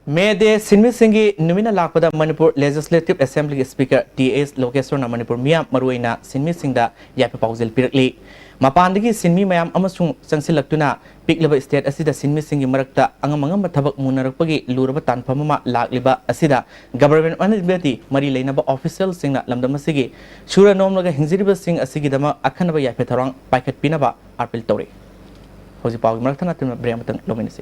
May de Sinmi Singi Numina Lapada Manipur Legislative Assembly Speaker T.S. Lokeswar Manipur Miyam Maruina Sinmi Singda Yapi Pauzil Pirkli. Mapandagi Sinmi Mayam Amasung Sansilaktuna Piklaba State Asida Sinmi Singi Marakta Angamanga Tabak Munarapagi Luraba Tanpamama Lakliba Asida Government Manibeti Mari Lainaba Official Singna Lamdamasigi Shura Nomlaga Hinziriba Sing Asigidama Akanaba Yapetarang Paket Pinaba Arpil Tori. Hosipag Maratana Briamatan Lominisi.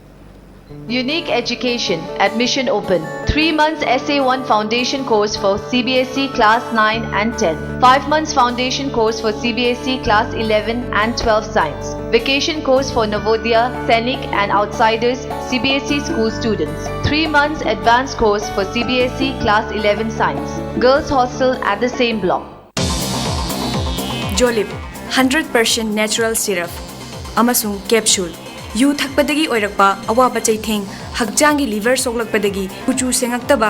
Unique Education Admission Open 3 months SA1 Foundation course for CBSE Class 9 and 10 5 months Foundation course for CBSE Class 11 and 12 Science Vacation course for Navodaya, Sainik and Outsiders CBSE school students 3 months Advanced course for CBSE Class 11 Science Girls Hostel at the same block. Jolib 100% natural syrup Amasung capsule yu thakpadagi oirakpa awaba chaitheng hakjangi liver soklakpadagi kuchu sengaktaba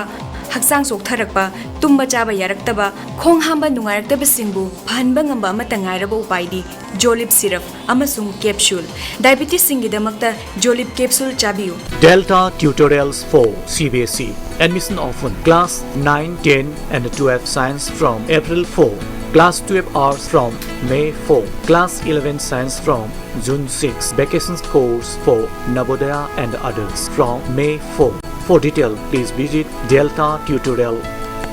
haksang soktharakpa tumba chaba yaraktaba khong hamba nungaraktaba singbu phanba ngamba amata ngairaba upaidi Jolib syrup amasung capsule diabetes singidamakta Jolib capsule chabiu. Delta tutorials for CBSE admission open class 9, 10 and 12 science from April 4. Class 12 hours from May 4. Class 11 science from June 6. Vacations course for Navodaya and others from May 4. For detail, please visit Delta Tutorial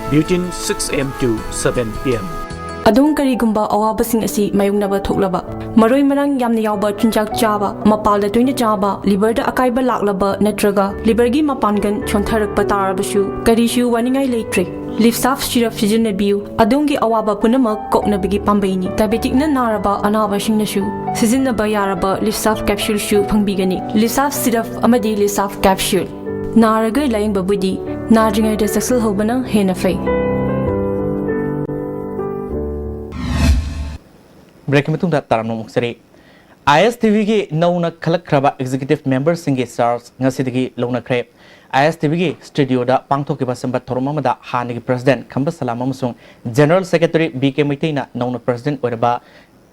between 6 am to 7 pm. Adung karigumba awabasing asi mayungnaba thoklaba maroi marang yamna yawba chunjak chaba mapalda toina chaba liver da akaiba laklaba natraga liver gi mapangan chontharakpa tarabashu karishu waningai leitre Lifsaf syrup sizinnabiu adungi awaba punamak koknabigi pambaini diabetic na naraba anaba singnasu sizinnaba yaraba Lifsaf capsule shu phangbigani Lifsaf syrup amadi Lifsaf capsule naraga laingba budi nadringai da saksal hobana hena fai. Breaking Matung that Taramno Muksari. ISTV ki Nauna Kalakraba executive members singi SARS Nasidigi Lona Crepe. ISTV studio da Pangtoki Basamba Toromamada Hanigi President Kamba Salamasung General Secretary BK Mitina Nauna President Uraba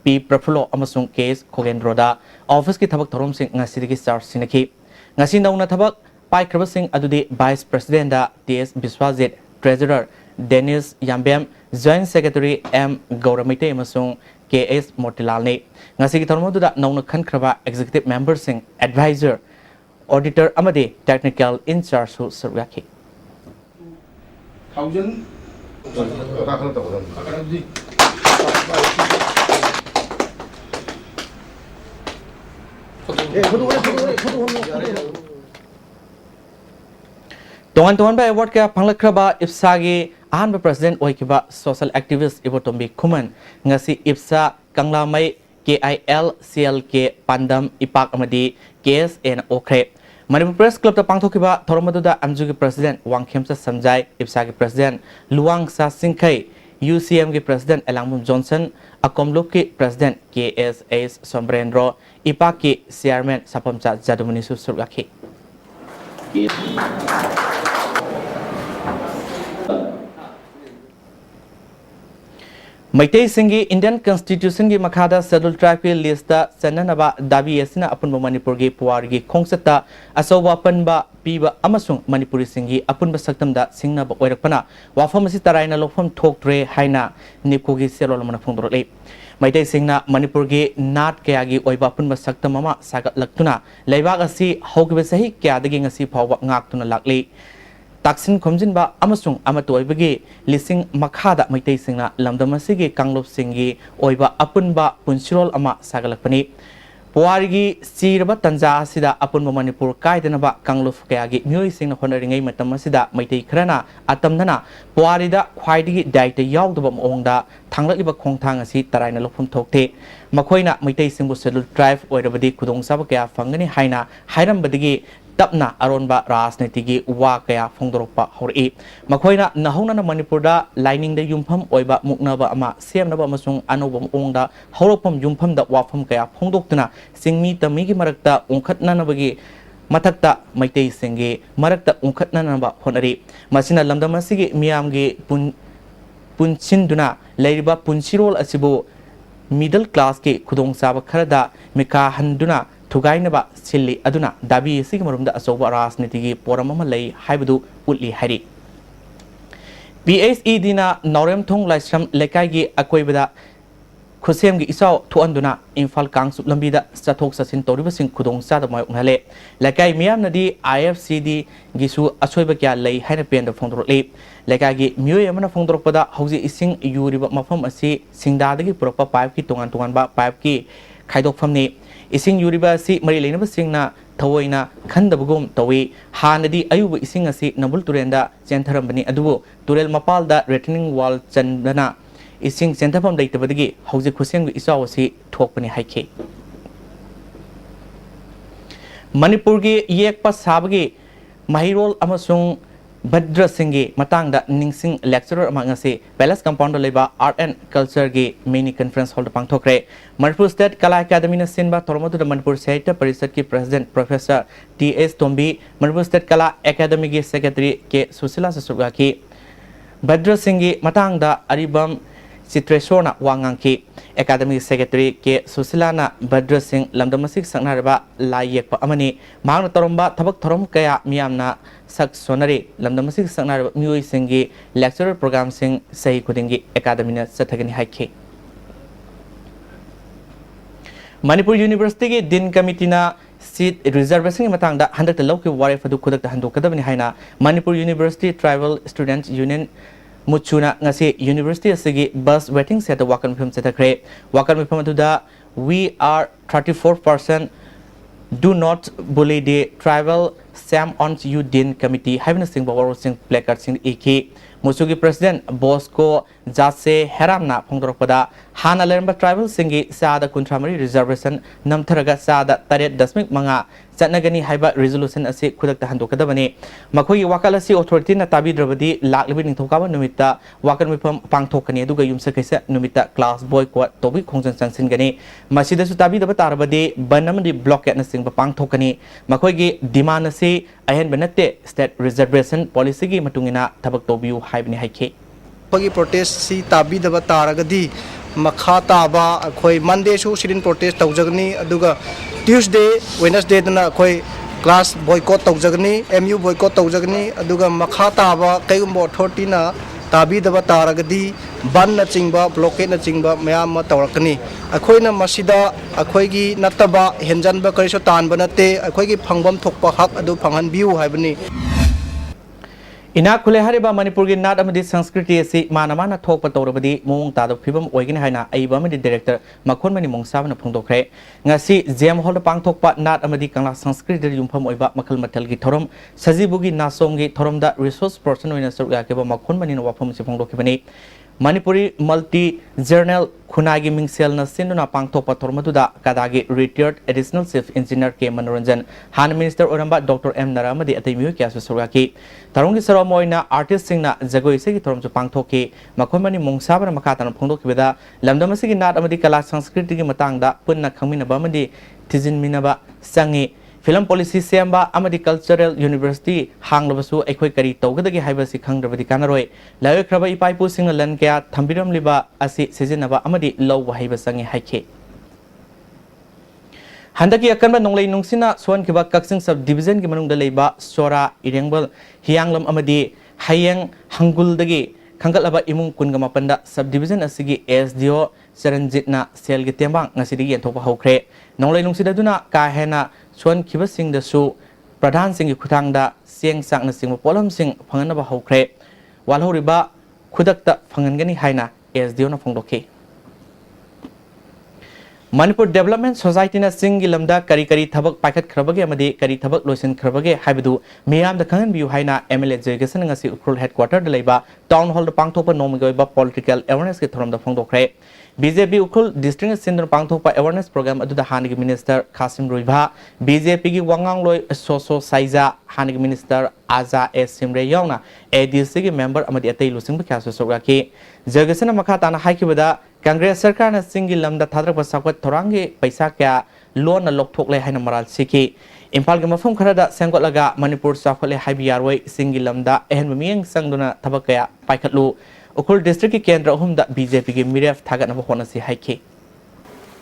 P. Prafulo Amasung Case Kogendroda Office ki Tabak Torom Sing Nasidigi SARS Sinaki. Nasi Nauna Tabak Pai Krabasing Adudi Vice President da TS Biswazit Treasurer Dennis Yambem Joint Secretary M. Gauramite Amasung KS Mortilalne. Ngasigi Tormoda Nauna Kankraba executive members sing advisor Auditor Amade Technical in charge of Surgaki. Tuan by award ka Panglakraba Ipsagi Ahanba President Oikiba social activist Ibotombi Kuman Ngasi Ipsa Kanglamay KIL CLK Pandam Ipak Amadi KS and Okre. Manipur Press Club the Pangtokiba Toromaduda Amjugi President Wang Khemsa Samjai Ipsagi President Luang Sa Singkai UCM ki President Elangmum Johnson Akomluki President KSS Sombrendro Ipaki Chairman Sapamcha Jadumanisu Surgaki. Maitei Singi Indian Constitution ki Makada Scheduled Tribe ki lista Sananaba Dabi Yasina Apunba Manipur ki Puargi Kongsata Asoba Panba Piba Amasung Manipuri Singi Apunba Saktamda Singnaba Oirakpana Wafamasi Taraina Lofam Toktre Haina Nikogi Serolomana Fundrole Maitei Singna Manipur ki Nat Kayagi Oiba Apunba Saktamama Sagat Laktuna Laibagasi Hogibasahi Kyadagi Ngasi Pawa Ngaktuna Lakli Taksin Komjinba Amasung Amatu Oibagi Lising Makada Maitei Singna Lamdamasigi Kanglop Singi Oiba Apunba Punchirol Ama Sagalapani Puarigi Siraba Tanja Sida Apunba Manipur Kaidanaba Kanglop Kayagi Mui Sing Honoring Matamasida Maitei Krana Atamnana Puarida Kwaidigi Daita Yaudabam Onda Tangliba Kongtangasi Taraina Lopum Tokte Makoina Maitei Singu Scheduled Tribe Oirabadi Kudong Sabakaya Fangani Haina Hiram Badigi Tapna Aronba Rasnitigi Wakaya Fongdoropa Hori Makoina Nahona Manipurda lining the Yumpam Oiba Muknaba Ama Siamnaba Masung Anobam Onda Horopam Yumpam da Wafam Kaya Fongdoktuna Singmi Tamigi Marakta Unkatna Nabagi Matakta Maitei Singi Marakta Unkatna Naba Honari Masina Lamdamasigi Miamgi Punchinduna Lairiba Punchirol Asibo middle class ke Kudong Saba Karada Mika Handuna थुगाइनबा सिल्ली अदुना दाबी सिग मरुमदा अचौबा राजनीतिगी पोरम अमा लई हाइबदु उल्ली हाइरि PHED ना नौरेम थोंग Laishram लेकाइगी अकोइबदा खुसेमगी इसाव थुअंदुना Imphal कांगसुप लंबीदा चथोक चसिन तौरिबसिंग खुदोंग चाद मायोंगहले लेकाइ मियामनदी IFCD गिसु अचोइबा क्या लई हाइना पेंदा फोंदोरले लेकाइगी मियोय अमना फोंदोरपदा हौजी इसिंग यूरिबा मफम असि सिंगदादगी पुरपा pipe की तोंगान तोंगानबा pipe की खाइदोकफमनी इसिंग यूरिबा असि मरि लेनबसिंगना थवोइना खंदबगुम तवी हानदी अयुब इसिंग असि नबुल तुरेंदा चेंथरमबनी अदुबो तुरेल मपालदा रेटनिंग वाल चंदना इसिंग चेंथफम दैतबदगी हौजी खुसेंग इसाव असि थोकपनी हाइखे मणिपुर की येकपा साबगी महिरोल अमसुंग भद्र सिंगी मतांगदा निंगसिंग लेक्चरर अमांगसे पैलेस कंपाउंड लेबा आर्ट एंड कल्चर की मिनी कॉन्फ्रेंस हॉल पांगथोकरे मणिपुर स्टेट कला अकादमी ने सिनबा तोरमदुदा मणिपुर साहित्य परिषद की president professor TS Tombi Manipur state Kala Akademi की सेक्रेटरी के सुशीला ससुगा की भद्र सिंगी मतांगदा अरिबम चित्रेश्वरना वांगांकी अकादमी सेक्रेटरी के सुशीलाना भद्र सिंह लमदमसिक संगनारबा लायेकपा अमनी मांगना तोरमबा थबक थोरम कया मियामना सक सोनरे लमदमसिक संगनारबा मियोय सिंगी लेक्चरर प्रोग्राम सिंग सही खुदिंगी अकादमी ने सथगनी हाइखे मणिपुर यूनिवर्सिटी की दिन कमिटीना सीट रिजर्वेशन की मतंगदा हंदक लौकी वारेफ अदु खुदक हंदोकदबनी हाइना Manipur university tribal students union मुचुना ngasi university asigi bus waiting set wakan phim setakre wakan phim aduda we are 34% do not bully the tribal sam on you din committee having sing bawar sing placard sing ek musugi president bosco jase heramna phongdorpada hana leramba tribal singi sada kuntramari reservation namtharaga sada 8.5 चनगनी हाइबा resolution असे खुदक हंदोकदबने मखोई वकाल असे authority ना ताबिद्रबदी लाखलबि निथौकाबा नुमित्ता वाकन मिफम पांगथोकनी अदुगा युमसे कैसे नुमित्ता class boycott तोबि खोंजन संसिनगनी मसिदसु ताबिदबा तारबदी बनमदि blockade न सिंग पांगथोकनी मखोईगी demand असे अहन बनते state reservation policy की मतुंगिना थबक तोबियु हाइबनि हाइखे पगी protest सी ताबिदबा तारगदी मखा ताबा अखोई मंडे सु सिरिन प्रोटेस्ट तौजगनी अदुगा ट्यूसडे वेडनेसडे दना अखोई क्लास बॉयकॉट तौजगनी MU बॉयकॉट तौजगनी अदुगा मखा ताबा कईगुम्बो अथॉरिटी ना ताबिदबा तारगदी बन न चिंगबा ब्लॉकेट न चिंगबा मयाम तौरकनी अखोइना मसिदा अखोइगी नतबा हेंजनबा करिसो तानबा नते अखोइगी फंगबम थोकपा हक अदु फंगहनबियु हाइबनी इना खुले हरिबा मणिपुर की नाट अमदी संस्कृति असि मानमाना थोकपा तौरबदी मोंग तादो फिबम ओइगिन हाइना अइबा अमदी डायरेक्टर मखोन मनि मोंगसाबना फोंदोखरे ngasi जेम हॉल पांगथोकपा नाट अमदी कंगला संस्कृति युमफम ओइबा मखल मथल की थोरम सजीबुगी नासोंगी थोरमदा रिसोर्स पर्सन ओइना सरुया केबा मखोन मनि वाफम से फोंदोखिबनी मणिपुरी मल्टी जर्नल खुनागी मिंगसेल न सिनुना पांगथोकपा थोरमदुदा कदागी रिटायर्ड एडिशनल चीफ इंजीनियर के मनोरंजन हान minister Oramba doctor M नरामदी अतैमियो क्यासु सरुयाकी तरुंगी सरमोइना artist सिंगना Jagoi से की थोरमजु पांगथोकी मखोमनि मोंगसाबना मखातन फोंदोखिबदा लमदमसिगी नाट अमदी कला संस्कृति की मतंगदा पुन्ना खंगमिनबा अमदी थिजिनमिनबा संगी film policy Semba अमदी cultural university हांगलबसु एखोय करी तौगदगी हाइबसि खंगद्रबदि कानरोय लायख्रबा इपाइपु सिंग लन क्या थंबिरमलिबा असि सिजिनबा अमदी लौ हाइबा संगी हाइखे हंदकी अकनबा नोंगलै नुंगसिना सोनखिबा कक्सिंग सब डिवीजन की मनुंगदा लेबा सोरा इरेंगबल हियांगलम अमदी Hayeng हंगुलदगी खंगलबा इमुंग कुनगा मपंदा sub division असिगी SDO चरणजीतना cell की तेंबांग ngasiदी yenthokpa hokre नोंगलै नुंगसिदुना का हेना सोन खिबसिंगदसु प्रधान सिंगी खुथांगदा सेंग साकना सिंग पोलम सिंग फंगनबा हौख्रे वालहौरिबा खुदक्ता फंगनगनी हाइना SDO ना फोंदोखे मणिपुर डेवलपमेंट सोसाइटी ना सिंगी लमदा करी करी थबक पाखत खरबगे अमदी करी थबक लोसन खरबगे हाइबदु मियाम द खंगन बियु हाइना MLA जयगसन ngasi उखरुल हेडक्वार्टर द लेबा टाउन हॉल द पांगथोपा नोमगोइबा पॉलिटिकल अवेयरनेस के थरम द फोंदोख्रे BJP उखरुल डिस्ट्रिक्ट सिंदर पांगथोपा अवेयरनेस प्रोग्राम अदुदा हानिग मिनिस्टर खासिम रुइभा BJP की वांगांग लोय सोसो साइजा हानिग मिनिस्टर आजा एस सिमरे यावना ADC की मेंबर अमदी अतै लुसिंग बखासो सोगाकी जयगसन मखा ताना हाइकिबदा कांग्रेस सरकार ने सिंगी लमदा थाद्रक साकत थोरांगे पैसा क्या लोन लोकथोकले हाइना मराल सिकी इम्फाल के मफम खरदा सेंगोलगा मणिपुर साफले हाइबि यारवै सिंगी लमदा एहन मियंग संगदुना थबक क्या पाइखतलु उखुल डिस्ट्रिक्ट की केंद्र अहुमदा BJP की मिरेफ थागत नब होनसी हाइकी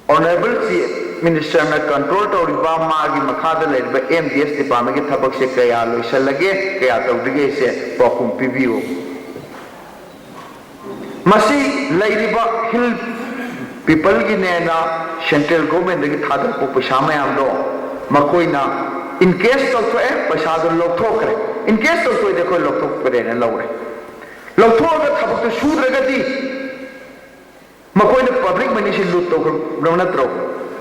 Honorable Chief मिनिस्टर ने कंट्रोल तौरीबा मागी मखादा लेरिबा एमडीएस डिपार्टमेंट के थबक से कया लोइसलगे कया तौदगे से पाखुम पिबियो मसी लेरिबा हिल पीपल की नेना सेंट्रल गवर्नमेंट की थादर को पैसा मयाम दो मकोइना इन केस तो पैसा दो लोथोकरे इन केस तो देखो लोथोकरे ने लौरे लोथोक थबक तो सूद्रगदी मकोइना पब्लिक मनी से लूट तो ग्रौनत्रो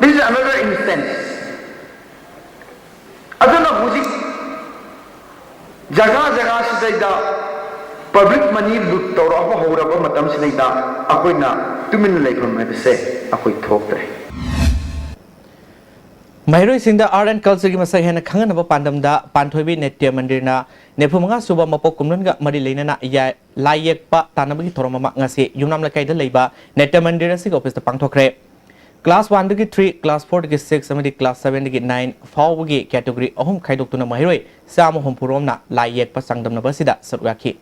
दिस इज अनदर इंस्टेंस अदना हुजी जगह जगह से पब्लिक मनी लूट तौरब होरब मतम सिदा अखोइना तुमिन लेखम से अखोइ थोक्तरे Mahiroi singda art and culture gi masai hena khangan ba pandamda panthoibi netya mandirna nepumanga suba mapok kumnunga mari leinana ya layek pa tanabagi thoromama ngase yumnam lakai da leiba netya mandira sig office ta pangthokre class 1 dagi 3 class 4 dagi 6 amadi class 7 dagi 9 fawgi category ahum khaidoktuna mahiroi sama hom puromna layek pa sangdamna basida sarwaki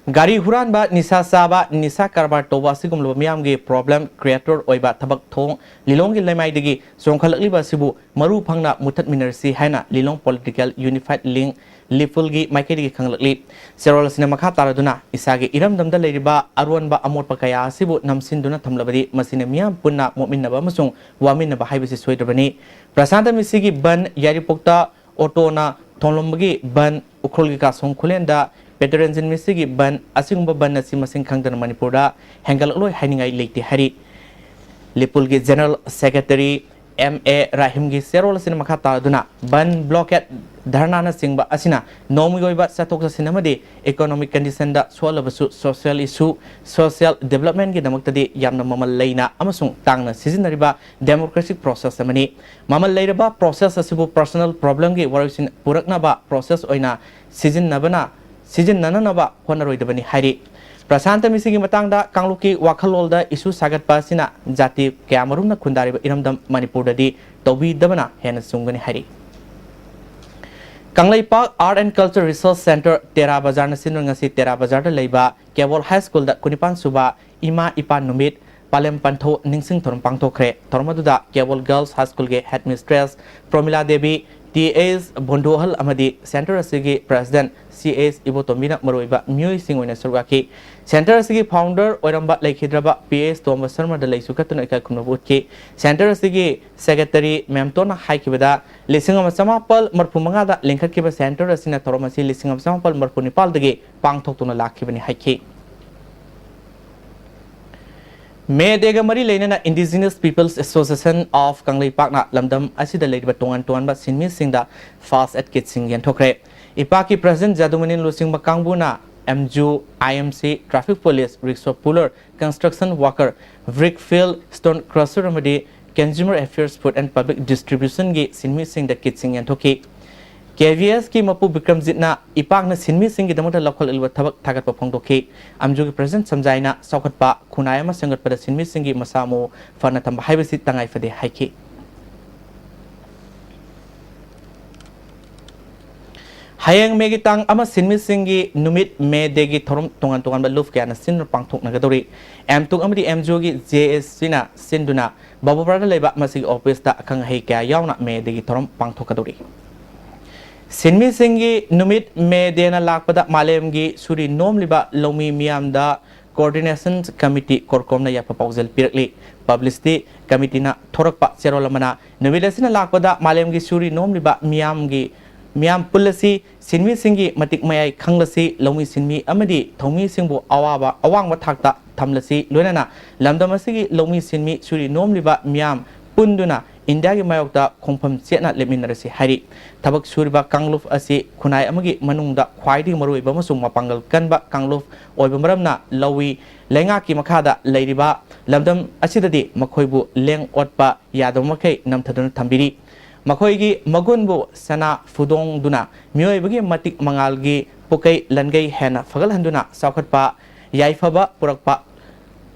Gari huran ba nisa saba nisa karbar toba sigum lo miam ge problem creator oiba thabak thong lilong gi lemai digi songkhalakli ba sibu maru phangna mutat minersi haina lilong political unified link liful gi maike digi khanglakli serol cinema kha taraduna isage iram damda leiriba arwan ba amot pakaya sibu namsinduna thamlabadi masine miam punna mominna ba masung waminna ba haibisi soidrabani prasanta misigi ban yaripokta otona thonlombagi ban ukhrolgi ka songkhulenda Veterans in Missigi ban asingba ban nasi masing khangdan Manipura hengaloi hainingai leite hari Lipulgi General Secretary MA Rahimgi Serol Sinamaka Taduna ban blockade dharna na singba asina nomugoiba satoksa sinamadi economic condition da swalabasu social issue social development gi damakta yamna mamal leina amasung tangna sizinariba democratic process amani mamal leiraba process asibu personal problem gi warisin purakna ba process oina sizinnabana Season Nanaba, Honorary Devani Hari. Prasanta Missing Matanga, Kangluki, Wakalolda, Isu Sagat Pasina, Jati, Kamaruna Kundari, Iramdam, Manipur, Tobi Devana, Henasungani Hari. Kanglai Park Art and Culture Resource Center, Tera Bazar Nasinungasi, Tera Bazar Leba, Kevol High School, the Kunipan Suba, Ima Ipan Numit, Palem Panto, Ningsing Tormpangto Kre, Tormaduda, Kevol Girls High School Headmistress, Promila Devi, TAs Bondohal Amadi, Center Asigi President, CS Ibotomina Maroiba, Mui Singwina Surgaki, Center Asigi Founder, Oramba Lake Hidraba, PS Thomas Summer, the Laysukatuna Kunabutki, Center Asigi Secretary Memtona Haikibada, Lissing of Samapal, Marpumanga, Linkakiba Center, Asina Toromasi, Lissing of Samapal, Marpunipal, the gay, Pangtokuna Lakibani Haiki. May Degamari Lena Indigenous Peoples Association of Kanglai Park na Lamdam Asida Lady Batongan Tuan but Sin missing the fast at Kitsing and Tokre. Ipaki President Jadumanin losing Makanguna, MJU, IMC, Traffic Police, Rickshaw Puller, Construction Worker, Brickfield, Stone Crusher Remedy, Consumer Affairs Food and Public Distribution Gate Sin missing the Kitsing and Toki. KVS ki mapu Bikram Zitna ipak na sinmi singi damota lokal ilwa thabak thagat pa phongdoki amju ki present samjaina saukat pa khunaya ma sangat pada sinmi singi masamo fana tamba haibasi tangai fade haiki hayang megi tang ama sinmi singi numit me degi thorum tongan ba luf kya na sin pangthok nagadori m2 amadi mju gi JS sina sinduna babu brada leba masigi office ta akang hai kya yauna me degi thorum pangthokadori Sinmi Singi Numit Medena Lakpada Malemgi Suri Nomliba Lomi Miamda Coordination Committee Korkomna ya proposal Pirkli Publicity Committee na Thorakpa Serolamana Numilasina Lakpada Malemgi Suri Nomliba Miam Pulasi Sinmi Singi Matik Mayai Kanglasi Lomi Sinmi Amadi Thomi Singbo Awang Watakta Tamlasi Lunana Lamdamasigi Lomi Sinmi Suri Nomliba Miam Punduna India ki mayokta khongpham chena leminarasi hari thabak suriba kangluf asi khunai amagi manungda khwaidi maroi ba masung mapangal kanba kangluf oiba maramna lawi lenga ki makhada leiriba lamdam asidadi makhoibu leng otpa yadom makhai namthadun thambiri makhoigi magunbu sana fudong duna mioibagi matik mangalgi pukai langai hena fagal handuna saukhatpa yaifaba purakpa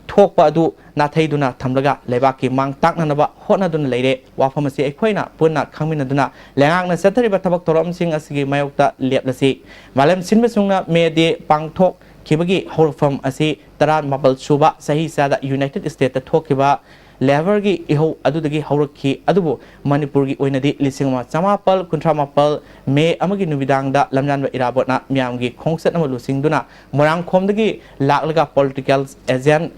thokpa adu nathai thamlaga lebaki mang taknanaba hotnaduna leire wafamasi ekhoina punna khangminaduna lengang na sathariba thabak thorom sing asigi mayokta leplasi malem sinbesungna mede pangthok khibagi horfam asi taran mabal suba sahi sada United States ta thokiba level gi iho adudagi haurakhi adubu Manipur gi oinadi lising ma chamapal kuntra mapal me amagi nubidang da lamjan ba irabotna miam gi khongsat ama lusing duna morang khomdagi laklaga political agent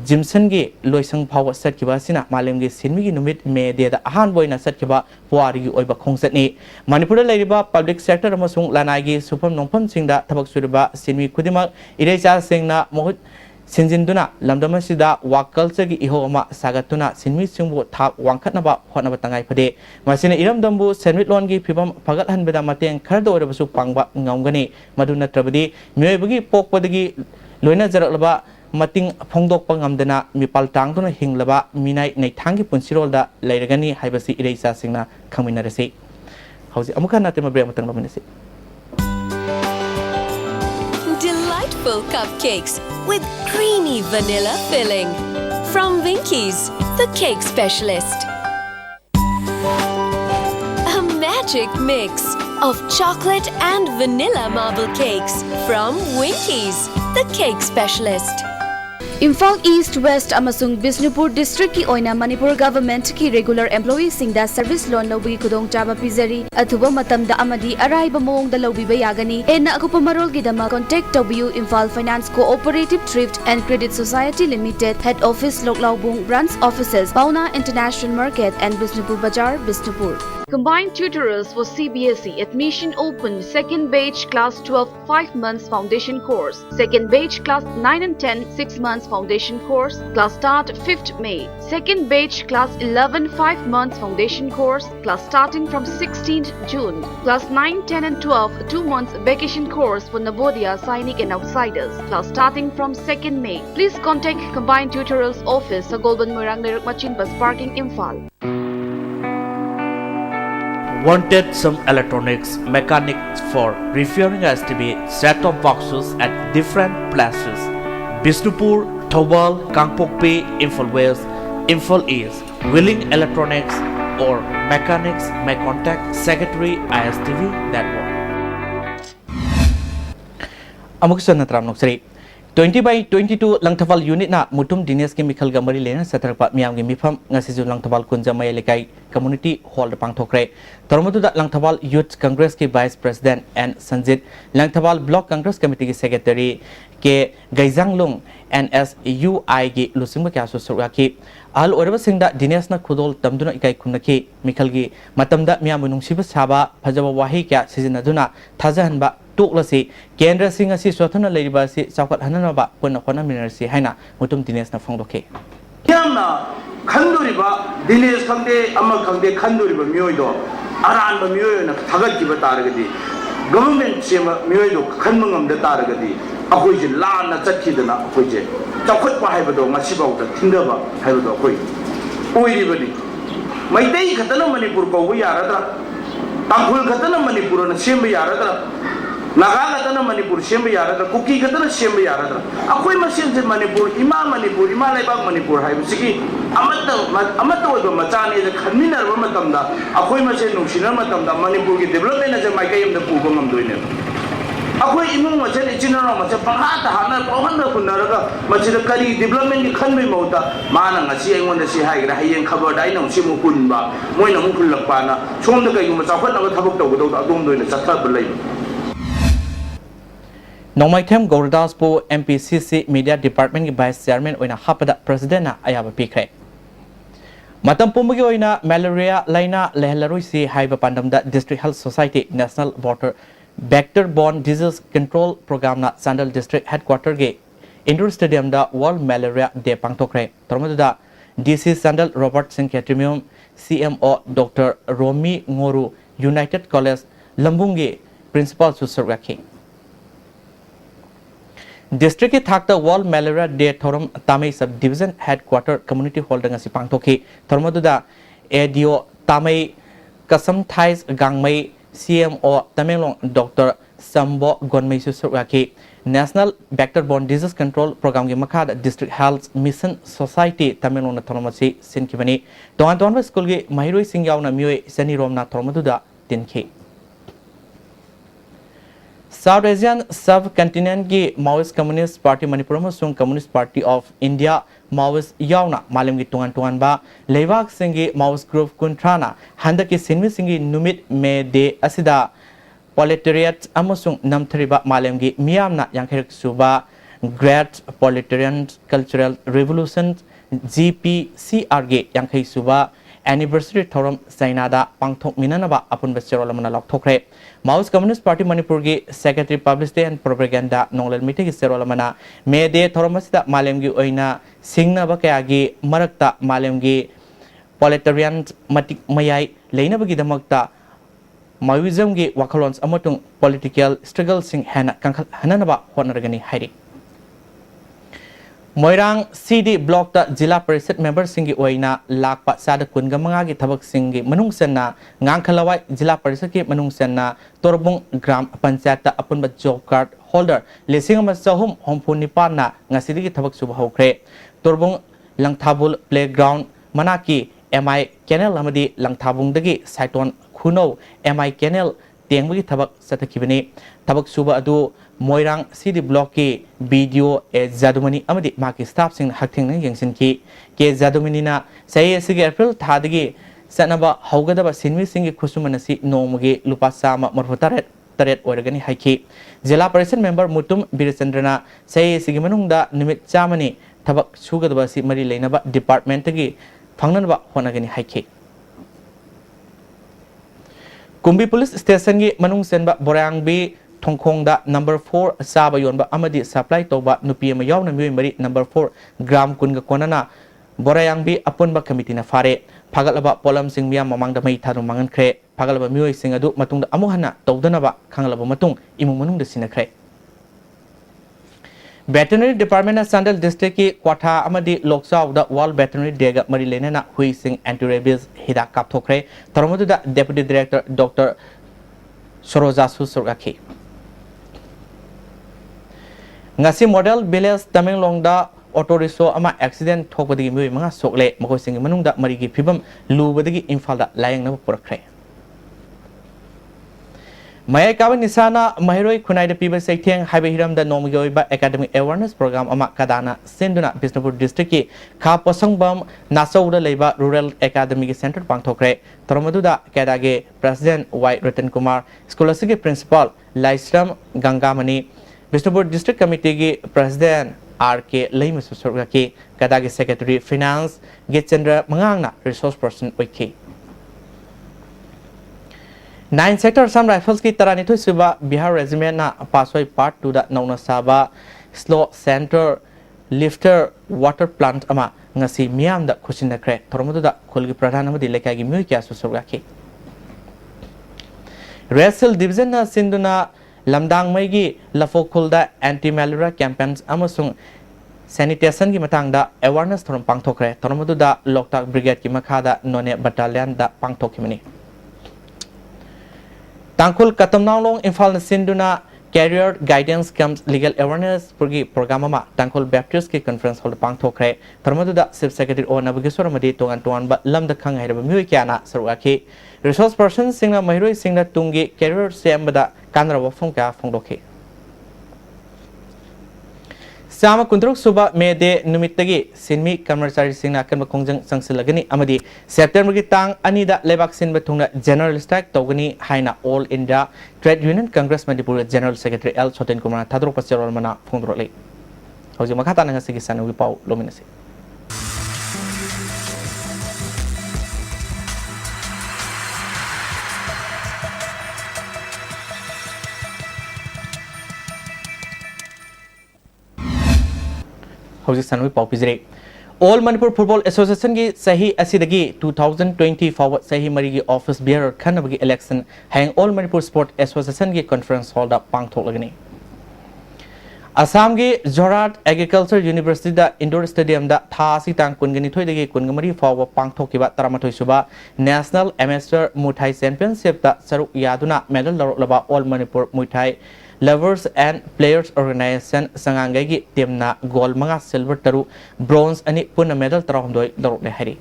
Jimson gi loisang phawa satkiba sina malem gi sinmi gi numit me de da ahan boina satkiba puari gi oiba khongsat ni Manipur la riba public sector amasung lanai gi supam nongpham singda thabak suriba sinmi khudima irecha singna mohut sinjinduna lamdama sida wakal gi iho ama sagatuna sinmi singbu thak wangkhatnaba hotnaba tangai phade masina iram dambu senwit lon gi phibam phagat hanbeda mateng khardo orebasu pangba ngamgani maduna trabadi myoibagi pokpadagi loina jaraklaba mating phongdok pangamdana mipal tangduna hinglaba minai nei thangi punsirolda leiragani haibasi ireisa singna khangminarasi hauji amuka natema bre matang laminasi Delightful cupcakes with creamy vanilla filling from Winkies, the cake specialist. A magic mix of chocolate and vanilla marble cakes from Winkies, the cake specialist. Imphal East West amasung Bishnupur district ki oina Manipur government ki regular employees singda service loan lobi kudong chaba pizari athuba matamda amadi araiba mong da lobi bayagani enna akupa marol gidama contact tobu Imphal Finance Cooperative Thrift and Credit Society Limited head office Loklaubung branch offices Pauna International Market and Bishnupur Bazaar Bishnupur. Combined tutorials for CBSE admission open second batch class 12 5 months foundation course, second batch class 9 and 10 6 months foundation course, class start 5th May, second batch class 11 5 months foundation course, class starting from 16th June, class 9 10 and 12 2 months vacation course for Navodaya Sainik and outsiders, class starting from 2nd May. Please contact Combined Tutorials Office Golban Murang Neruk Machin Bus Parking Imphal. Wanted some electronics mechanics for repairing ISTV set-top boxes at different places. Bishnupur, Thobal, Kangpokpi, Imphal West, Imphal East. Willing electronics or mechanics may contact Secretary ISTV Network. Amuksan Natram Noksri 20/22 Langtawal unit na mutum dinas ke Mikhal Gamari lena satarpa miam ge mifam ngasiju Langtawal kunjamai lekai community hall de pangthokre tormodu da Langtawal youth congress ke vice president and Sanjit Langtawal block congress committee ke secretary ke Gaizanglung NSUI ge lusingba kya so surga ki al oraba singda dinas na khudol tamduna ikai khumna ki Mikhal gi matamda miam nungsiba saba phajaba wahi kya sijinaduna thajahanba tuklasi kendra singa si sothana leiba si chawkat hananaba ponna khona minersi haina mutum dinesh na phongdoke yamna khanduriba dinesh khangde amma khangde khanduriba myoido aranba myoyona thagakkiba taragadi government sema myoido khanmangam da taragadi akoi je lana chakhidana akoi je chawkat pa haibado ngasi bauta thindaba haibado akoi oiribani maitei khatana manipur ko yaradra tangkhul khatana manipur na semba yaradra Naga katana Manipur semba yaradra kuki katana semba yaradra akoi masin se Manipur ima laibak Manipur hai sigi amata oiba machani je khanminar ba matamda akoi masin nuksina matamda Manipur ki development je maikai amda puba ngamdoine akoi imung masin ichinara masin pangha hana pohanda kunaraga masida kari development ki khanbai mauta mana ngasi aingonda si haigra hayeng khabar dai nang simu kunba moina mu khulakpana somda kai guma chawkhat na thabak tawdo adom doine chatha balai Nongmaithem Gordaspo MPCC Media Department ki Vice Chairman oina hapada President na ayaba pikre. Matam pumagi oina malaria laina lehelaroi si haiba pandamda District Health Society National Vector-Borne Disease Control Program na Sandal District Headquarter ge Indoor Stadium da World Malaria Day pangtokre. Tormadu da DC Sandal Robert Singh Ketrimium CMO Dr. Romi Ngoru United College Lambungi Principal Susurgaki. District ki thakta World Malaria Day thorum Tamai Sub Division Headquarter Community Hall danga si pangtokhi thormadu da ADO Tamai Kasam Thais Gangmai CMO Tamelong Dr. Sambo Gonmai Susuraki National Vector-Borne Disease Control Program ki makhad District Health Mission Society Tamelong na thormasi sinkibani tongan school ki mahiroi singyaw na mioi sani rom na thormadu da tinki South Asian Subcontinent ki Maoist Communist Party Manipur amasung Communist Party of India Maoist yauna malam gi tungan ba leibak singi Maoist group kuntrana handa ki sinmi singi numit me de asida proletariat amasung namthriba malam gi miyamna yangkherek suba Great Proletarian Cultural Revolution GPCR ge yangkhei suba anniversary thorum Sainada pangthok minanaba apunba serolamana lokthokre Maoist Communist Party Manipur gi Secretary Publicity and Propaganda Nonglal Meeting gi serolamana me de thorumasida malemgi oina singnaba kayagi marakta malemgi proletarian matik mayai leinabagi damakta Maoism gi wakhalons amatung political struggle sing hananaba honaragani hairi Moirang CD block ta Jila Parishad member singi oina lakpa sada kunga mga gi thabak singi manung senna ngangkhalawai Jila Parishad ki manung senna torbung gram panchayat ta apunba job card holder lesing ama sahum hompu nipan na ngasidi gi thabak suba hokre torbung langthabul playground manaki MI Canal amadi langthabung dagi saiton khuno MI Canal tengbi thabak satakibani thabak suba adu Moirang CD block ki video Zadumani amadi maki staff sing hakting nang yengsin ki ke Zadumani na sai sige April thadagi sanaba haugadaba sinmi singi khusumanasi nomagi lupa sama marfutaret taret oiragani haiki Jila Parishad member Mutum Birisandrana sai sige manungda nimit chamani thabak sugadaba si mari leinaba department gi phangnanaba honagani haiki Kumbi Police Station gi manung senba Borang bi Tongkongda number 4 saba yonba amadi supply toba nupi ama yawna miwi mari number 4 gram kunga konana borayangbi apunba committee na fare phagalaba polam sing miyam mamangda mai tharu mangan khre phagalaba miwi sing adu matungda amuhana tawdanaba khangalaba matung imung manungda sinakre Veterinary Department of Sandal District ki Kwatha amadi Loksau da World Veterinary Day ga mari lenana hui sing anti-rabies hida kapthokre taramudu da Deputy Director Dr. Sorojasu Surgaki Ngasi model Biles Tamenglong da auto rickshaw ama accident thokpadi mi mga sokle mako singi manungda marigi phibam lubadagi imphal da layang na purakre Maya kaban nisana mahiroi khunai da piba seitheng haibe hiram da nomgi oiba academic awareness program ama kadana senduna Bisnupur district ki kha posangbam nasau da leiba rural academic center pangthokre tormadu da kadage president Y Ratan Kumar scholastic principal Laisram Gangamani Bisnupur district committee ki president RK Leimasurga ki kadage secretary finance Gitchandra Mangangna resource person oiki 9 sector Assam Rifles ki taranithu suba Bihar regiment na pasoi part 2 da nauna saba slow center lifter water plant ama ngasi miam da khusinna kre thormudu da khulgi pradhan amadi lekai gi mui kya susurga ki Resel division na sinduna lamdang mai gi lafokul da anti malaria campaigns amasung sanitation ki matang da awareness thorom pangthokre thormudu da Loktak brigade ki makha da none battalion da pangthokimani Tangkul Katamnalong Infal Sinduna Career Guidance Comes Legal Awareness Purgi Programma Tangkul Baptist ki conference hall pangthokre tharmadu da Chief Secretary O Navigeswar Madi Tongan ba lam da khang hairaba miwi kyana sarwaki resource person singna mahiroi singna tungi career sembada kanra wafong ka phongdokhi Sama kuntruk suba me de numitagi sinmi commercial singna kan kongjang sangsilagani amadi September ki tang ani da lebak sinba thungna general strike togani haina All India Trade Union Congress Manipur General Secretary L Choten Kumar thadro pasirol mana phongdrole hoji makhata nanga sigi sanu wi pau lominasi Hoji Sanwi Popizre All Manipur Football Association ki sahi asidagi 2020 forward sahi marigi office bearer khanabagi election hang All Manipur Sport Association ki conference hall da pangthok lagani Assam ki Jorat Agriculture University da indoor stadium da tha sitang kungani thoidagi kungamari forward pangthok kiba taramathoi suba National Amateur Muay Championship da saruk yaduna medal laba All Manipur Muay Thai Lovers and Players Organization Sangangai gi teamna gold manga silver taru bronze ani puna medal tarahumdoi darok le hari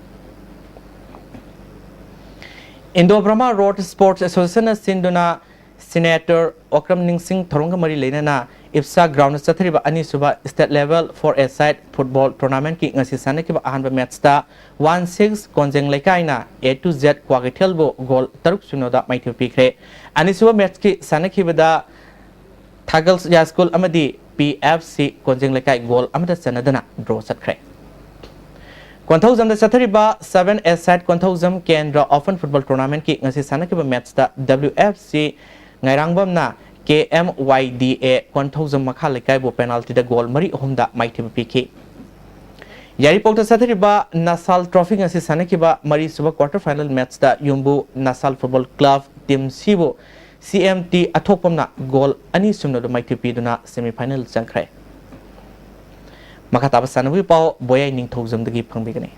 Indo Brahma Road Sports Association sinduna Senator Okram Ningsing Thoronga Mari Lenana IPSA ground Sathriba Anisuba state level for a side football tournament ki ngasi sanakiba ahanba match ta 1-6 Konjeng Lekaina A to Z Kwagitelbo goal Taruk Sunoda Mighty Pikre Anisuba match ki sanakibada Thagals Ya School Amadi PFC Konjeng Lekai goal Amada Sanadana draw Satkre Konthozam da Sathriba 7 side Konthozam Kendra Open Football Tournament ki ngasi sanakiba match ta WFC Ngairang na KMYDA Konthozam Makha Lekai bo penalty da goal Mari Honda Mighty PK Yaripok da Sathriba Nasal Trophy ngasi sanakiba Mari Suba quarter final match da Yumbu Nasal Football Club Team Sibo CMT Atopamna goal Ani Sumno da Mighty Piduna semi final Sankre Makataba Sanawi Pao Boya Ningthozam dagi Pangbigani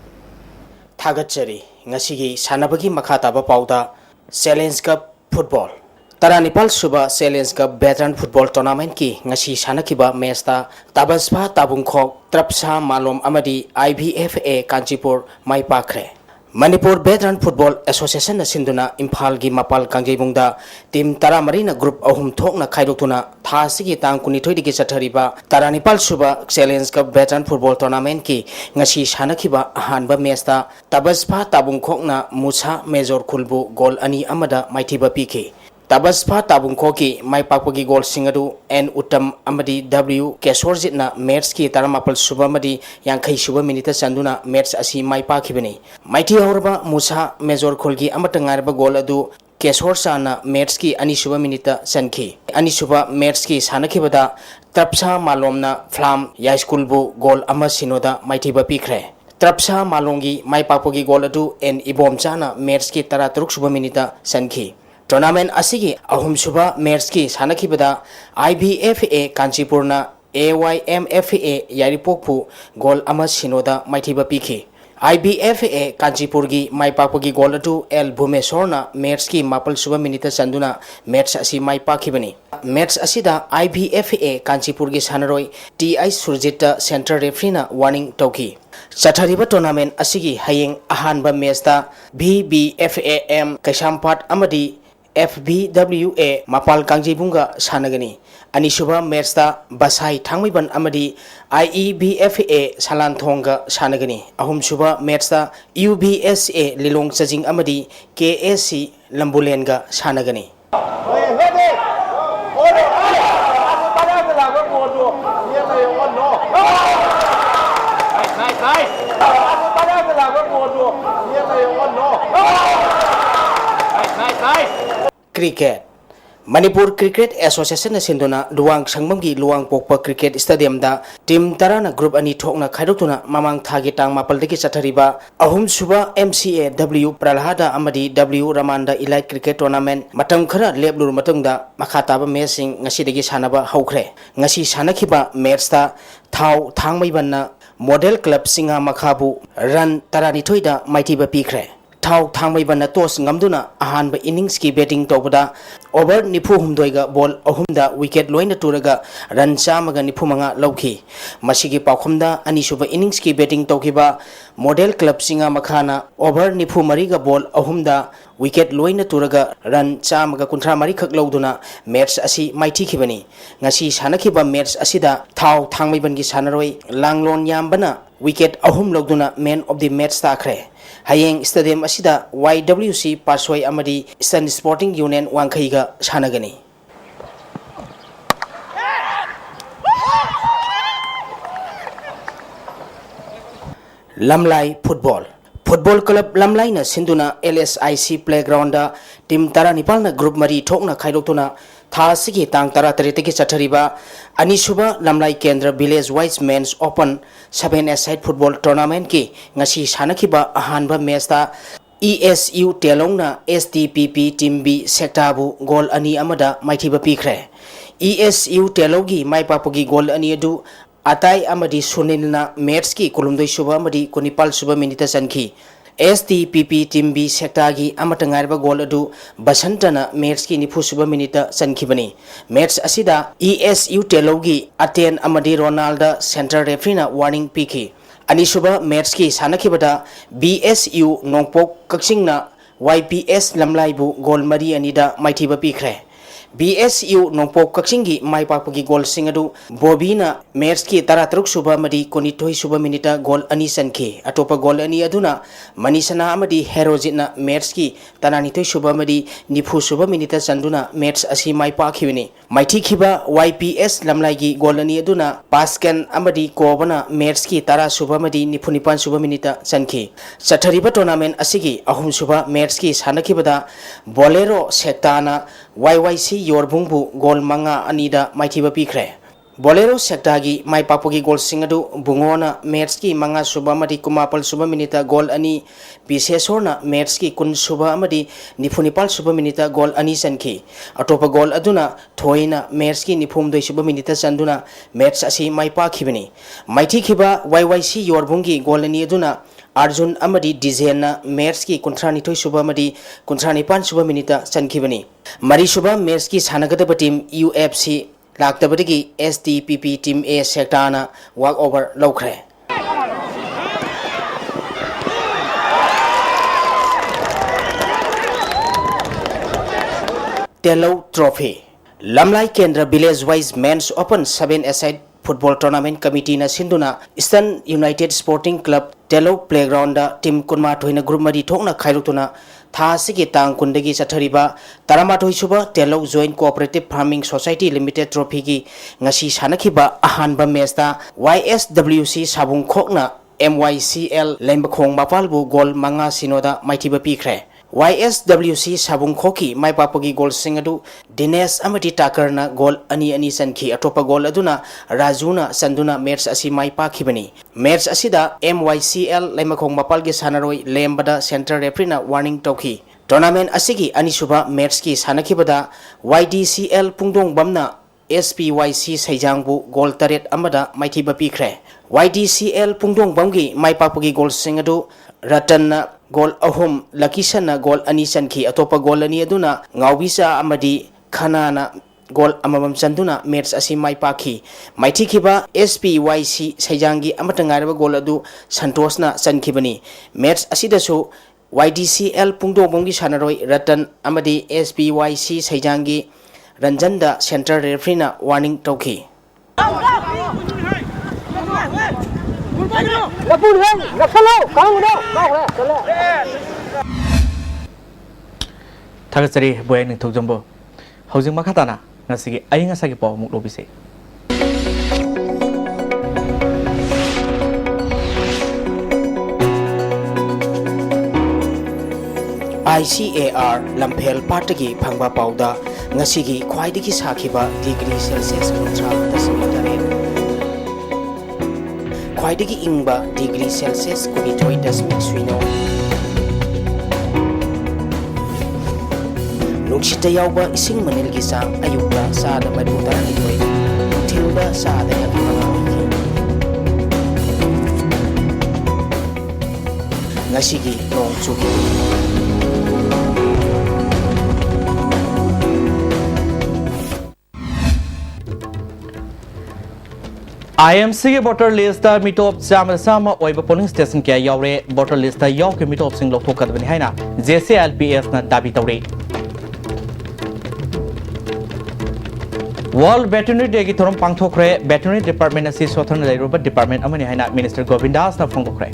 Thagachari Ngasigi Sanabagi Makataba Pauda Challenge Cup Football Taranipal Suba Challenge Cup Veteran Football Tournament ki ngasi sanakiba match ta Tabaspa Tabungkhok Trapsa Malom Amadi IBFA Kanchipur Mai Pakre Manipur Veteran Football Association na sinduna Imphal gi Mapal Kangjebungda team Taramarina group ahum thokna khaidokuna thasigi tang kunithoi digi chathariba Taranipal Suba Challenge Cup Veteran Football Tournament ki ngasi sanakiba ahanba match ta Tabaspa Tabungkhokna Musa Major Khulbu goal ani amada maithiba piki Tabaspa Tabungkhoki Mai Pakpagi goal singadu N Uttam Amadi W Kesorjit na match ki Taramapal Suba Madi Yankai Suba Minita Sanduna match asi Mai Pakibani Maiti Horba Musa Major Khulgi Amatangarba goal adu Kesor Sana match ki Ani Suba Minita Sanki Ani Suba match ki Sanakibada Trapsa Malomna Flam Yai School bu goal ama sinoda Maitiba Pikre Trapsa Malongi Mai Pakpagi goal adu N Ibomchana match ki Taratruk Suba Minita Sanki Tournament asigi ahum suba match ki sanakibada IBFA Kanchipurna AYMFA Yaripokpu goal ama sinoda maithiba piki IBFA Kanchipurgi Mai Pakpagi goal atu L Bhumesorna match ki mapal suba minita sanduna match asi Mai Pakibani match asida IBFA Kanchipurgi sanaroi TI Surjita Center referee na warning tauki Chathariba tournament asigi hayeng ahanba match ta BBFAM Kaishampat amadi FBWA Mapal Kangjebunga Sanagani Anisuba Mersta Basai Thangmiban Amadi IEBFA Salanthonga Sanagani Ahum Suba Mersta UBSA Lilong Sajing Amadi KSC Lambulenga Sanagani Cricket Manipur Cricket Association na sinduna luang sangmamgi luang pokpa cricket stadium da team tarana group ani thokna khaidokuna mamang thagi tang mapal degi chathariba ahum suba MCA W Pralhada amadi W Ramanda Elite Cricket Tournament matam khara leblur matungda makhataba matching ngasi degi sanaba haukhre ngasi sanakhiba match ta thau thangmaibanna model club singa makhabu run tarani thoida maithiba pikre Thau Thangmai Bana Tos Ngamduna Ahanba innings ki batting tobada over Nipu Humdoiga ball ahumda wicket loina turaga run chamaga Nipu manga lauki Masigi Pakhumda Anisuba innings ki batting tokiba model club singa makhana over Nipu Mariga ball ahumda wicket loina turaga run chamaga kuntra mari khak lauduna match asi maiti khibani ngasi sanakiba match asida Thau Thangmai Ban gi sanaroi langlon yambana wicket ahum lauduna man of the match takhre Hayeng stadium asida YWC Paswai Amadi Eastern Sporting Union Wangkhaiga sanagani Lamlai Football Club Lamlai na sinduna LSIC Playground da team Taranipal na group mari thokna khaidokuna Thasigi tang tara taritiki chathariba Anisuba Lamlai Kendra Village Wise Men's Open 7-a-side football tournament ki ngasi sanakiba ahanba match ta ESU Telongna STPP Team B Sektabu goal ani amada maithiba pikre ESU Telogi Maipapagi goal ani adu Atai amadi Sunilna match ki kulumdoi suba amadi kunipal suba minita sanki STPP Team B Sektagi Amatangarba goal adu Basantana match ki nifu suba minita sankibani match asida ESU Telogi Aten Amadi Ronaldo center referee na warning piki Anisuba match ki sanakibada BSU Nongpok Kaksingna YPS Lamlaibu goal mari anida maithiba pikre BSU Nongpok Kaksingi Mai Pakpagi Gol Singadu Bobina Merski Taratruk Suba Madi Konitoi Suba Minita Gol Ani Sanke Atopa Gol Ani Aduna Manisana Amadi Herozina Merski Tananitoi Suba Madi Nipu Suba Minita Sanduna Mers Asi Mai Pakivini Maiti Kiba YPS Lamlaigi Gol Ani Aduna Paskan Amadi Kobana Merski Tara Suba Madi Nipunipan Suba Minita Sanke Satariba Tournament Asigi Ahum Suba Merski Sanakibada Bolero Sektana YYC Yorbungbu Gol Manga Anida Maitiba Pikre Bolero Sektagi Mai Papogi Gol Singadu Bungona Merski Manga Suba Madi Kumapal Suba Minita Gol Ani Bisesona Merski Kun Suba Amadi Nipunipal Suba Minita Gol Ani Sanki Atopa Gol Aduna Toina Merski Nipum Doi Suba Minita Sanduna Mers Asi Mai Pakibani Maiti Kiba YYC Yorbungi Gol Ani Aduna Arjun Amadi Dizena Merski Kuntrani Toy Suba Madi Kuntrani Pan Suba Minita Sankibani Mari Suba Merski Sanagata Team UFC Laktabadigi STPP Team A Sektana Walk Over Lokre Telo Trophy Lamlai Kendra Village Wise Men's Open 7-a-side Football Tournament Committee na Sinduna Eastern United Sporting Club Telo Playground da Team Kunma Toina Group Madi Thokna Khairutuna Tha Sigi Tang Kundagi Sathariba Tarama Toi Suba Telo Joint Cooperative Farming Society Limited Trophy gi ngasi sanakhiba ahanba mesta YSWC Sabung Khokna MYCL Lembakhong Mapalbu Gol Manga Sinoda Maitiba Pikre YSWC Sabung Khoki Mai Papagi Gol Singadu Dinesh Amati Takarna Gol Ani Sanki Atopa Gol Aduna Rajuna Sanduna Mers Asi Mai Pakibani Mers Asida MYCL Lembakhong Mapalgi Sanaroi Lembada Center Reprina Warning Toki Tournament Asigi Anisuba Merski Sanakibada YDCL Pungdong Bamna SPYC Saijangbu Gol Taret Amada Maitiba Pikre YDCL Pungdong Bamgi Mai Papagi Gol Singadu Ratan Gol Ahum Lakisana Gol Ani Sanki Atopa Gol Ani Aduna Ngawisa Amadi Khanana Gol Amamam Sanduna Mers Asi Mai Paki Maiti Kiba SPYC Sajangi Amatangaraba Gol Adu Santosna Sankibani Mers Asidasu YDCL Pungdo Bongi Sanaroi Ratan Amadi SPYC Sajangi Ranjanda Center Refrina Warning Toki Tagasari Boy and Tujumbo Housing Makatana Nasigi Aying Asagipo Muklobise ICAR Lampel Partagi Pangba Pauda Ngasigi Kwaidiki Sakiba Degree Celsius Kwaidiki Ingba Degree Celsius Kunitoi Dasmik Swino Nuksita Yauba Ising Manilgi Sang Ayuka Sada Maduta Nitoi Tilda Sada Yakimanawiki Ngasigi Nong Chuki IMC voter list the meetup Sama Oiba polling station Kia Yaure voter list the Yok meetup Sing Lotoka Haina JCLPS na Dabi Tauri World Veterinary Day Gitorum Pangtokre Veterinary Department Asi Sothon Robert Department Amani Haina Minister Govindas na Fongokre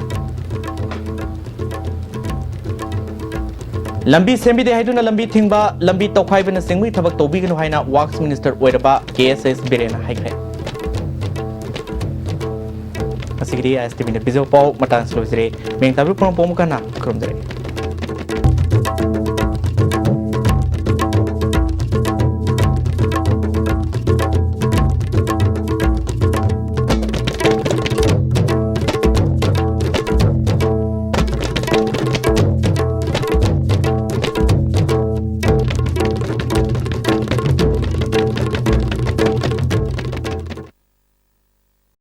Lambi Sembi de Haiduna Lambi Thingba Lambi Tokai Bena Singwi Tabak Tobi Haina Works Minister Oiraba KSS Birena Haikre Sigiri ISTV Pizzo Pau Matan Slozere, Meng Tabu Pom Pomukana, Krumzere.